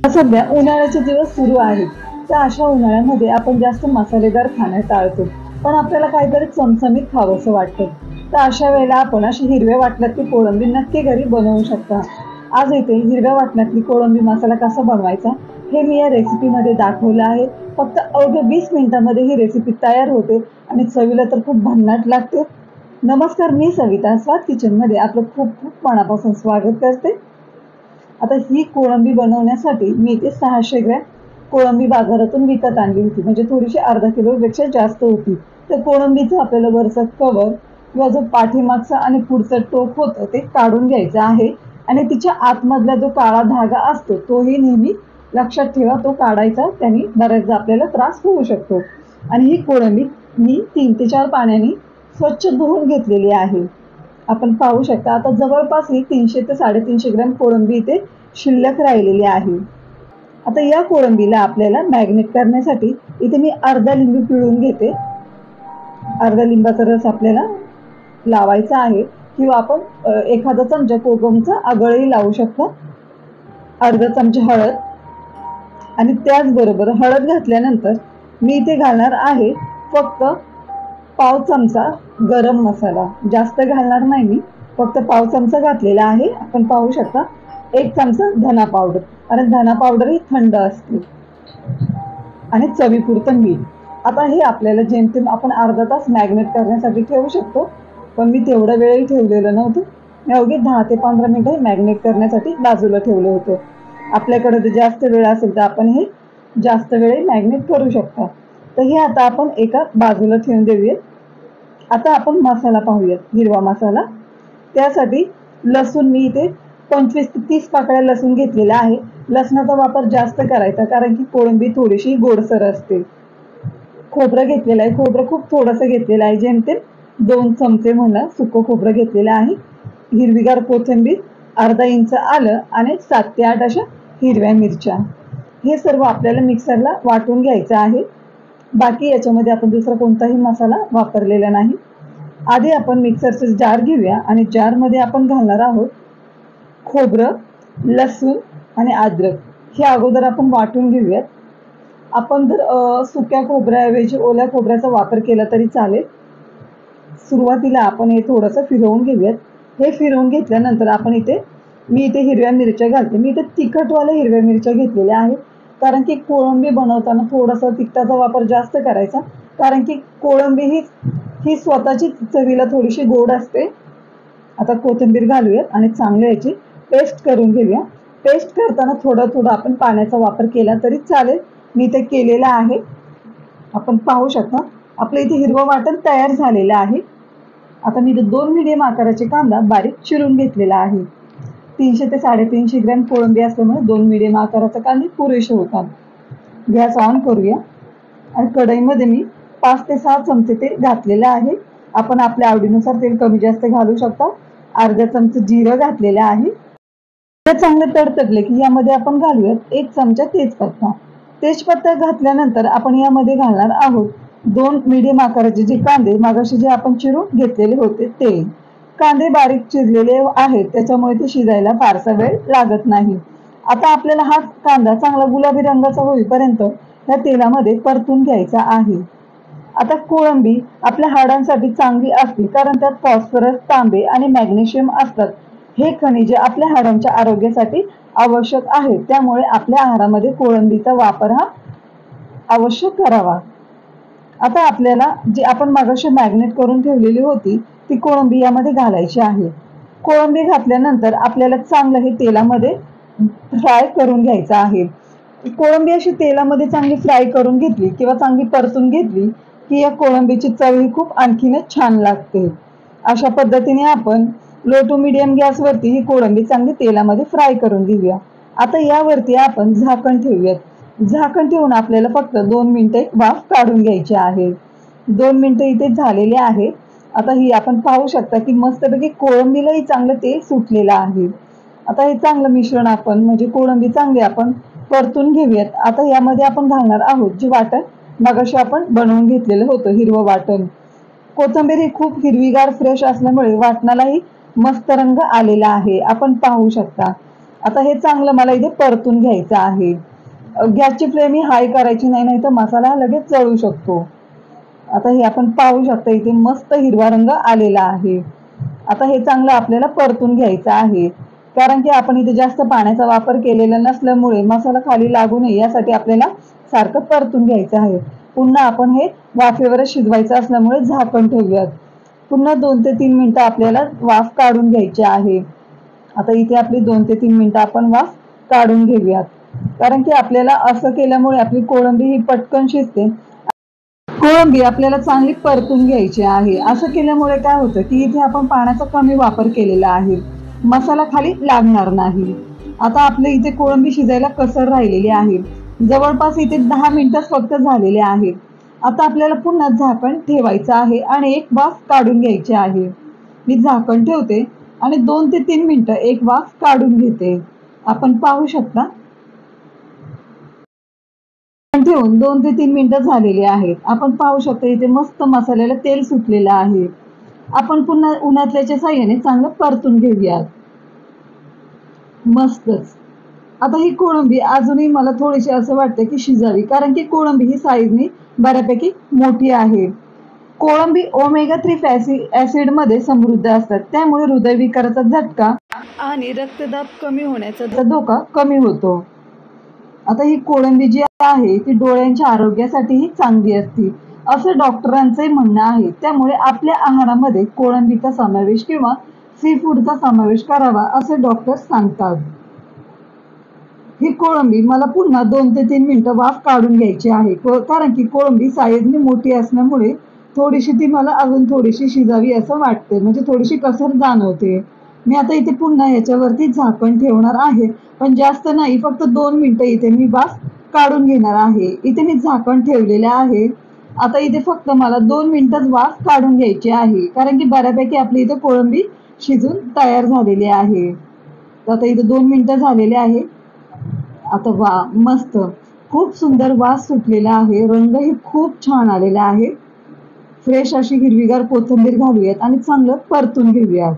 सध्या उन्हाळ्याचे दिवस सुरू आहेत, तर अशा उन्हाळ्यामध्ये आपण जास्त मसालेदार खाणं टाळतो, पण आपल्याला काहीतरी चमचमीत खावंसं वाटतं. तर अशा वेळेला आपण अशी हिरव्या वाटणातली कोळंबी नक्की घरी बनवू शकता. आज इथे हिरव्या वाटणातली कोळंबी मसाला कसा बनवायचा हे मी या रेसिपीमध्ये दाखवलं आहे. फक्त अवघ्या 20 मिनिटांमध्ये ही रेसिपी तयार होते आणि चवीला तर खूप भन्नाट लागते. नमस्कार, मी सविता स्वाद किचनमध्ये आपलं खूप खूप मनापासून स्वागत करते. आता ही कोळंबी बनवण्यासाठी मी इथे 600 ग्रॅम कोळंबी बाजारातून विकत आणली होती, म्हणजे थोडीशी अर्धा किलोपेक्षा जास्त होती. तर कोळंबीचं आपल्याला वरचं कवर किंवा जो पाठीमागचा आणि पुढचं टोक होतं ते काढून घ्यायचं आहे आणि तिच्या आतमधला जो काळा धागा असतो तोही नेहमी लक्षात ठेवा, तो काढायचा. त्याने बऱ्याचदा आपल्याला त्रास होऊ शकतो. आणि ही कोळंबी मी 3 ते 4 पाण्याने स्वच्छ धुवून घेतलेली आहे. आपण पाहू शकता आता जवळपास ही 300 ते 350 ग्रॅम कोळंबी इथे शिल्लक राहिलेली आहे. आता या कोळंबीला आपल्याला मॅग्नेट करण्यासाठी इथे मी अर्धा लिंबू पिळून घेते. अर्धा लिंबाचा रस आपल्याला लावायचा आहे किंवा आपण एखादा चमचा कोकमचा आगळही लावू शकता. अर्धा चमचा हळद आणि त्याचबरोबर हळद घातल्यानंतर मी इथे घालणार आहे फक्त पाव चमचा गरम मसाला. जास्त घालणार नाही मी, फक्त पाव चमचा घातलेला आहे. आपण पाहू शकता 1 चमचा धना पावडर, आणि धना पावडर ही थंड असते. आणि चवीपुरतं मीठ. आता हे आपल्याला जेमतेम आपण अर्धा तास मॅग्नेट करण्यासाठी ठेवू शकतो, पण मी तेवढा वेळही ठेवलेलं नव्हतं. मी अवघी 10 ते 15 मिनिटं मॅग्नेट करण्यासाठी बाजूला ठेवलं होतं. आपल्याकडे जर जास्त वेळ असेल तर आपण हे जास्त वेळ मॅग्नेट करू शकता. तर हे आता आपण एका बाजूला ठेवून देऊयात. आता आपण मसाला पाहूयात, हिरवा मसाला. त्यासाठी लसूण मी इथे 25 ते 30 पाकळ्या लसूण घेतलेला आहे. लसणाचा वापर जास्त करायचा कारण की कोळंबी थोडीशी गोडसर असते. खोबरं घेतलेलं आहे, खोबरं खूप थोडंसं घेतलेलं आहे, जेमतेम 2 चमचे म्हणा सुकं खोबरं घेतलेलं आहे. हिरवीगार कोथिंबीर, अर्धा इंच आलं आणि 7 ते 8 अशा हिरव्या मिरच्या. हे सर्व आपल्याला मिक्सरला वाटून घ्यायचं आहे. बाकी याच्यामध्ये आपण दुसरा कोणताही मसाला वापरलेला नाही. आधी आपण मिक्सरचे जार घेऊया आणि जारमध्ये आपण घालणार आहोत खोबरं, लसूण आणि अद्रक. हे अगोदर आपण वाटून घेऊयात. आपण जर सुक्या खोबऱ्याऐवजी ओल्या खोबऱ्याचा वापर केला तरी चालेल. सुरुवातीला आपण हे थोडंसं फिरवून घेऊयात. हे फिरवून घेतल्यानंतर आपण मी इथे हिरव्या मिरच्या घालते. मी इथे तिखटवाल्या हिरव्या मिरच्या घेतलेल्या आहेत, कारण की कोळंबी बनवताना थोडासा तिखटाचा वापर जास्त करायचा, कारण की कोळंबी ही स्वतःची चवीला थोडीशी गोड असते. आता कोथिंबीर घालूयात आणि चांगलं याची पेस्ट करून घेऊया. पेस्ट करताना थोडं आपण पाण्याचा वापर केला तरी चालेल. मी ते केलेलं आहे. आपण पाहू शकता आपलं इथे हिरवं वाटण तयार झालेलं आहे. आता मी 2 मीडियम आकाराचे कांदा बारीक चिरून घेतलेला आहे. 300 ते 350 ग्रॅम कोळंबी असल्यामुळे 2 मीडियम आकाराचे कांदे पुरेसे होतात. गॅस ऑन करूया आणि कढईमध्ये मी 5 ते 6 चमचे तेल घातलेलं आहे. आपण आपल्या आवडीनुसार तेल कमी जास्त घालू शकता. अर्धा चमचा जिरं घातलेलं आहे. ते चांगले तडतडले की यामध्ये आपण घालूयात 1 चमचा तेजपत्ता. तेजपत्ता घातल्यानंतर आपण यामध्ये घालणार आहोत 2 मीडियम आकाराचे जे कांदे मगाशी जे आपण चिरून घेतलेले होते ते. कांदे बारीक चिरलेले आहेत, त्याच्यामुळे ते शिजायला फारसा वेळ लागत नाही. आता आपल्याला हा कांदा चांगला गुलाबी रंगाचा होईपर्यंत या तेलामध्ये परतून घ्यायचा आहे. आता कोळंबी आपल्या हाडांसाठी चांगली असते, कारण त्यात फॉस्फरस, तांबे आणि मॅग्नेशियम असतात. हे खनिजे आपल्या हाडांच्या आरोग्यासाठी आवश्यक आहे, त्यामुळे आपल्या आहारामध्ये कोळंबीचा वापर हा आवश्यक करावा. आता आपल्याला जी आपण मगाशी मॅग्नेट करून ठेवलेली होती ती कोळंबी यामध्ये घालायची आहे. कोळंबी घातल्यानंतर आपल्याला चांगलं हे तेलामध्ये फ्राय करून घ्यायचं आहे. कोळंबी अशी तेलामध्ये चांगली फ्राय करून घेतली किंवा चांगली परतून घेतली की या कोळंबीची चव ही खूप आणखीनच छान लागते. अशा पद्धतीने आपण लो टू मीडियम गॅसवरती ही कोळंबी चांगली तेलामध्ये फ्राय करून घेऊया. आता यावरती आपण झाकण ठेवूयात. झाकण ठेवून आपल्याला फक्त 2 मिनिटे वाफ काढून घ्यायची आहे. 2 मिनिटं इथे झालेले आहे. आता ही आपण पाहू शकता की मस्तपैकी कोळंबीलाही चांगलं तेल सुटलेलं आहे. आता हे चांगलं मिश्रण आपण म्हणजे कोळंबी चांगली आपण परतून घेऊयात. आता यामध्ये आपण घालणार आहोत जे वाटण मगाशी आपण बनवून घेतलेलं होतं, हिरवं वाटण. कोथिंबीर ही खूप हिरवीगार फ्रेश असल्यामुळे वाटणालाही मस्त रंग आलेला आहे, आपण पाहू शकता. आता हे चांगलं मला इथे परतून घ्यायचं आहे. गॅसची फ्लेम ही हाय करायची नाही, नाही तर मसाला लगेच जळू शकतो. आता हे आपण पाहू शकता इथे मस्त हिरवा रंग आलेला आहे. आता हे चांगलं आपल्याला परतून घ्यायचं आहे, कारण की आपण इथे जास्त पाण्याचा वापर केलेला नसल्यामुळे मसाला खाली लागू नये यासाठी आपल्याला सारखं परतून घ्यायचं आहे. पुन्हा आपण हे वाफेवरच शिजवायचं असल्यामुळे झाकण ठेवूयात. पुन्हा 2 ते 3 मिनिटं आपल्याला वाफ काढून घ्यायची आहे. आता इथे आपली 2 ते 3 मिनिटं आपण वाफ काढून घेऊयात, कारण की आपल्याला असं केल्यामुळे आपली कोळंबी ही पटकन शिजते. कोळंबी आपल्याला चांगली परतून घ्यायची आहे. असं केल्यामुळे काय होतं की इथे आपण पाण्याचा कमी वापर केलेला आहे, मसाला खाली लागणार नाही. आता आपल्या इथे कोळंबी शिजायला कसर राहिलेली आहे. जवळपास इथे 10 मिनिटच फक्त झालेले आहेत. आता आपल्याला पुन्हा झाकण ठेवायचं आहे आणि एक वाफ काढून घ्यायची आहे. मी झाकण ठेवते आणि 2 ते 3 मिनिटं एक वाफ काढून घेते. आपण पाहू शकता ठेवून 2 ते 3 मिनिटं झालेली आहेत. आपण पाहू शकतो इथे मस्त मसाल्याला तेल सुटलेलं आहे. आपण पुन्हा उन्हातल्याच्या साह्याने चांगलं परतून घेऊयात. मस्तच. आता ही कोळंबी अजूनही मला थोडीशी असं वाटतं की शिजावी, कारण की कोळंबी ही साईजनी बऱ्यापैकी मोठी आहे. कोळंबी ओमेगा 3 फॅटी ऍसिड मध्ये समृद्ध असतात, त्यामुळे हृदयविकाराचा झटका आणि रक्तदाब कमी होण्याचा धोका कमी होतो. आता ही कोळंबी जी आहे ती डोळ्यांच्या आरोग्यासाठीही चांगली असते असं डॉक्टरांचे म्हणणं आहे. त्यामुळे आपल्या आहारामध्ये कोळंबीचा समावेश किंवा सी फूडचा समावेश करावा असे डॉक्टर सांगतात. ही कोळंबी मला पुन्हा 2 ते 3 मिनिटं वाफ काढून घ्यायची आहे, कारण की कोळंबी साईजने मोठी असल्यामुळे थोडीशी ती मला अजून थोडीशी शिजावी असं वाटते, म्हणजे थोडीशी कसर जाणवते. मी आता इथे पुन्हा याच्यावरती झाकण ठेवणार आहे, पण जास्त नाही, फक्त 2 मिनिटं इथे मी वाफ काढून घेणार आहे. इथे मी झाकण ठेवलेले आहे. आता इथे फक्त मला 2 मिनिटच वाफ काढून घ्यायची आहे, कारण की बऱ्यापैकी आपली इथे कोळंबी शिजून तयार झालेली आहे. तर आता इथे 2 मिनिटं झालेले आहे. आता वा मस्त खूप सुंदर वास सुटलेला आहे. रंगही खूप छान आलेला आहे. फ्रेश अशी हिरवीगार कोथिंबीर घालूयात आणि चांगलं परतून घेऊयात.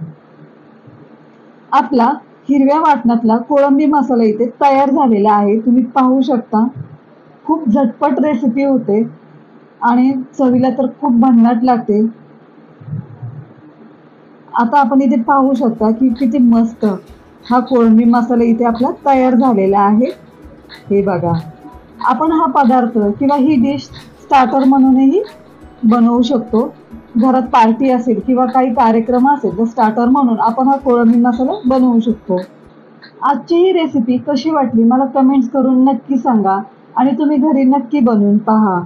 आपला हिरव्या वाटणातला कोळंबी मसाला इथे तयार झालेला आहे. तुम्ही पाहू शकता खूप झटपट रेसिपी होते आणि चवीला तर खूप भन्नाट लागते. आता आपण इथे पाहू शकता की किती मस्त हा कोळंबी मसाला इथे आपला तयार झालेला आहे. हे बघा, आपण हा पदार्थ किंवा ही डिश स्टार्टर म्हणूनही बनवू शकतो. घरात पार्टी असेल किंवा काही कार्यक्रम असेल तर स्टार्टर म्हणून आपण हा कोळंबी मसाला बनवू शकतो. आजची ही रेसिपी कशी वाटली मला कमेंट्स करून नक्की सांगा आणि तुम्ही घरी नक्की बनवून पहा.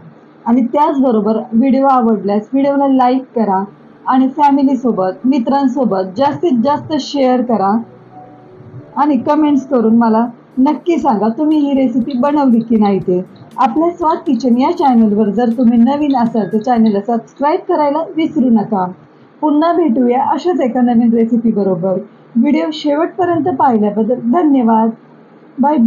आणि त्याचबरोबर व्हिडिओ आवडल्यास व्हिडिओला लाईक करा आणि फॅमिलीसोबत मित्रांसोबत जास्तीत जास्त शेअर करा आणि कमेंट्स करून मला नक्की सांगा तुम्ही ही रेसिपी बनवली की नाही ते. आपल्या स्वाद किचन या चॅनलवर जर तुम्ही नवीन असाल तर चॅनलला सबस्क्राईब करायला विसरू नका. पुन्हा भेटूया अशाच एका नवीन रेसिपी बरोबर. व्हिडिओ शेवटपर्यंत पाहिल्याबद्दल धन्यवाद. Bye bye.